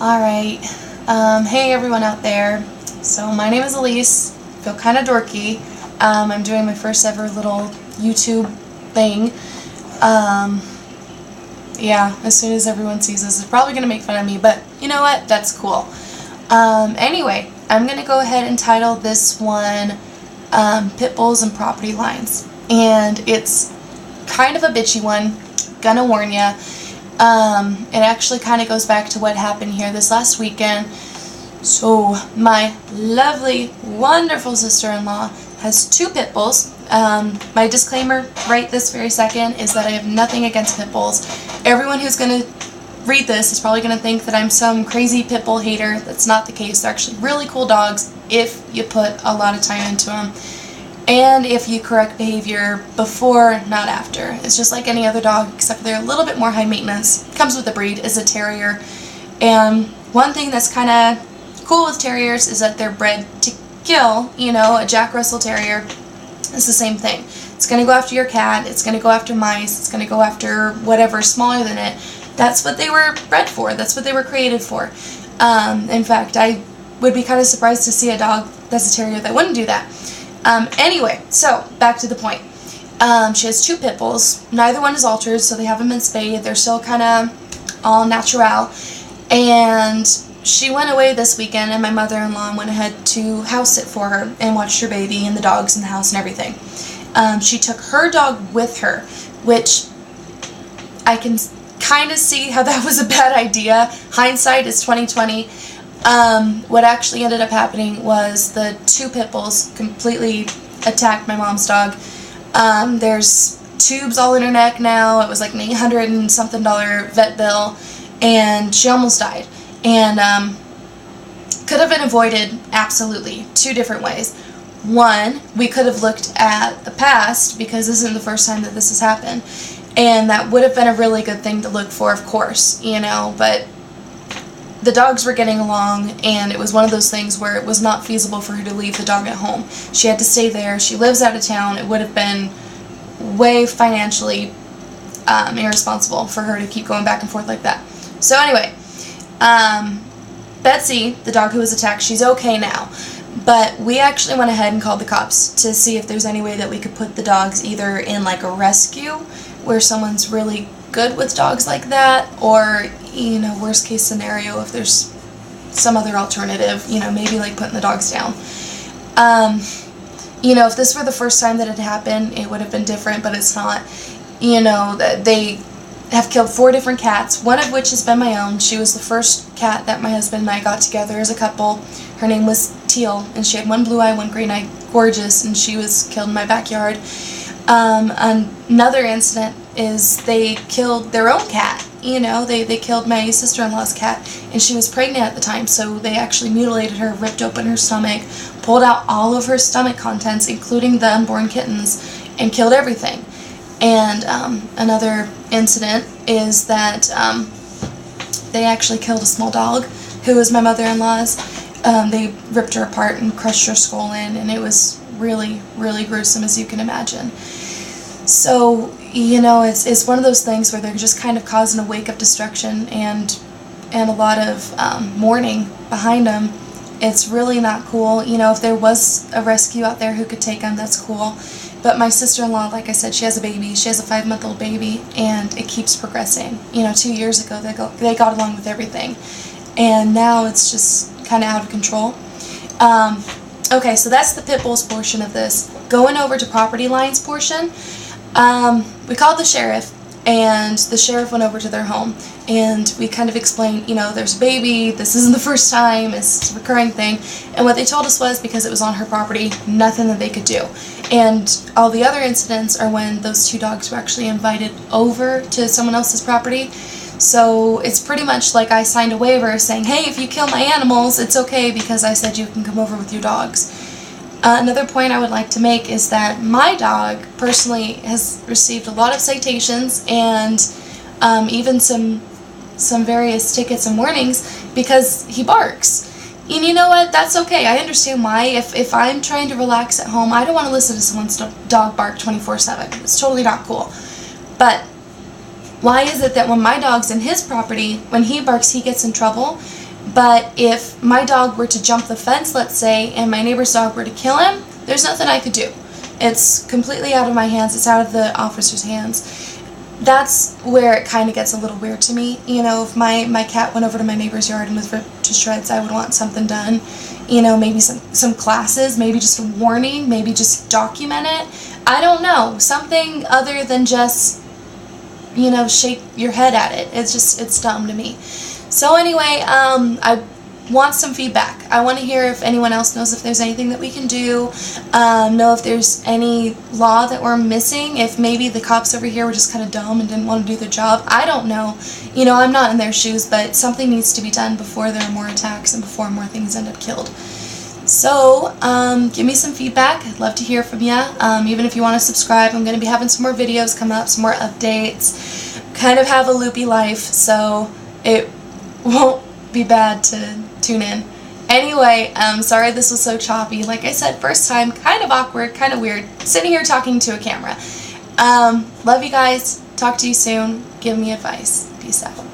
Alright, hey everyone out there. So my name is Elise, feel kind of dorky. I'm doing my first ever little YouTube thing. Yeah, as soon as everyone sees this, they're probably going to make fun of me, but you know what, that's cool. Anyway, I'm going to go ahead and title this one Pitbulls and Property Lines. And it's kind of a bitchy one, gonna warn ya. It actually kind of goes back to what happened here this last weekend. So my lovely, wonderful sister-in-law has two pit bulls. My disclaimer right this very second is that I have nothing against pit bulls. Everyone who's going to read this is probably going to think that I'm some crazy pit bull hater. That's not the case. They're actually really cool dogs if you put a lot of time into them. And if you correct behavior before, not after. It's just like any other dog, except they're a little bit more high maintenance. Comes with the breed, is a terrier. And one thing that's kind of cool with terriers is that they're bred to kill. You know, a Jack Russell Terrier is the same thing. It's going to go after your cat, it's going to go after mice, it's going to go after whatever smaller than it. That's what they were bred for, that's what they were created for. In fact, I would be kind of surprised to see a dog that's a terrier that wouldn't do that. Anyway, so back to the point. She has two pit bulls. Neither one is altered, so they haven't been spayed. They're still kind of all natural. And she went away this weekend, and my mother-in-law went ahead to house sit for her and watched her baby and the dogs in the house and everything. She took her dog with her, which I can kind of see how that was a bad idea. Hindsight is 20/20. What actually ended up happening was the two pit bulls completely attacked my mom's dog. There's tubes all in her neck now. It was like an $800 and something vet bill, and she almost died. And could have been avoided absolutely two different ways. One, we could have looked at the past, because this isn't the first time that this has happened, and that would have been a really good thing to look for, of course, you know, but the dogs were getting along, and it was one of those things where it was not feasible for her to leave the dog at home. She had to stay there. She lives out of town. It would have been way financially irresponsible for her to keep going back and forth like that. So anyway, Betsy, the dog who was attacked, she's okay now. But we actually went ahead and called the cops to see if there's any way that we could put the dogs either in like a rescue, where someone's really good with dogs like that, or, you know, worst case scenario, if there's some other alternative, you know, maybe like putting the dogs down. You know, if this were the first time that it happened, it would have been different, but it's not. You know, they have killed 4 different cats, one of which has been my own. She was the first cat that my husband and I got together as a couple. Her name was Teal, and she had one blue eye, one green eye, gorgeous, and she was killed in my backyard. Another incident is they killed their own cat. You know, they killed my sister-in-law's cat, and she was pregnant at the time, so they actually mutilated her, ripped open her stomach, pulled out all of her stomach contents, including the unborn kittens, and killed everything. And another incident is that they actually killed a small dog who was my mother-in-law's. They ripped her apart and crushed her skull in, and it was really, really gruesome, as you can imagine. So, you know, it's one of those things where they're just kind of causing a wake of destruction and a lot of mourning behind them. It's really not cool. You know, if there was a rescue out there who could take them, that's cool. But my sister-in-law, like I said, she has a baby. She has a 5-month-old baby, and it keeps progressing. You know, 2 years ago, they got along with everything. And now it's just kind of out of control. Okay, so that's the pit bulls portion of this. Going over to property lines portion, we called the sheriff, and the sheriff went over to their home, and we kind of explained, you know, there's a baby, this isn't the first time, it's a recurring thing, and what they told us was, because it was on her property, nothing that they could do. And all the other incidents are when those two dogs were actually invited over to someone else's property. So it's pretty much like I signed a waiver saying, hey, if you kill my animals, it's okay because I said you can come over with your dogs. Another point I would like to make is that my dog personally has received a lot of citations and even some various tickets and warnings because he barks. And you know what? That's okay. I understand why. If I'm trying to relax at home, I don't want to listen to someone's dog bark 24/7. It's totally not cool. But why is it that when my dog's in his property, when he barks, he gets in trouble? But if my dog were to jump the fence, let's say, and my neighbor's dog were to kill him, there's nothing I could do. It's completely out of my hands. It's out of the officer's hands. That's where it kind of gets a little weird to me. You know, if my cat went over to my neighbor's yard and was ripped to shreds, I would want something done. You know, maybe some classes, maybe just a warning, maybe just document it. I don't know. Something other than just, you know, shake your head at it. It's dumb to me. So anyway, I want some feedback. I want to hear if anyone else knows if there's anything that we can do, know if there's any law that we're missing, if maybe the cops over here were just kind of dumb and didn't want to do their job. I don't know. You know, I'm not in their shoes, but something needs to be done before there are more attacks and before more things end up killed. So, give me some feedback. I'd love to hear from you. Even if you want to subscribe, I'm going to be having some more videos come up, some more updates. Kind of have a loopy life, so it won't be bad to tune in. Anyway, sorry this was so choppy. Like I said, first time, kind of awkward, kind of weird, sitting here talking to a camera. Love you guys. Talk to you soon. Give me advice. Peace out.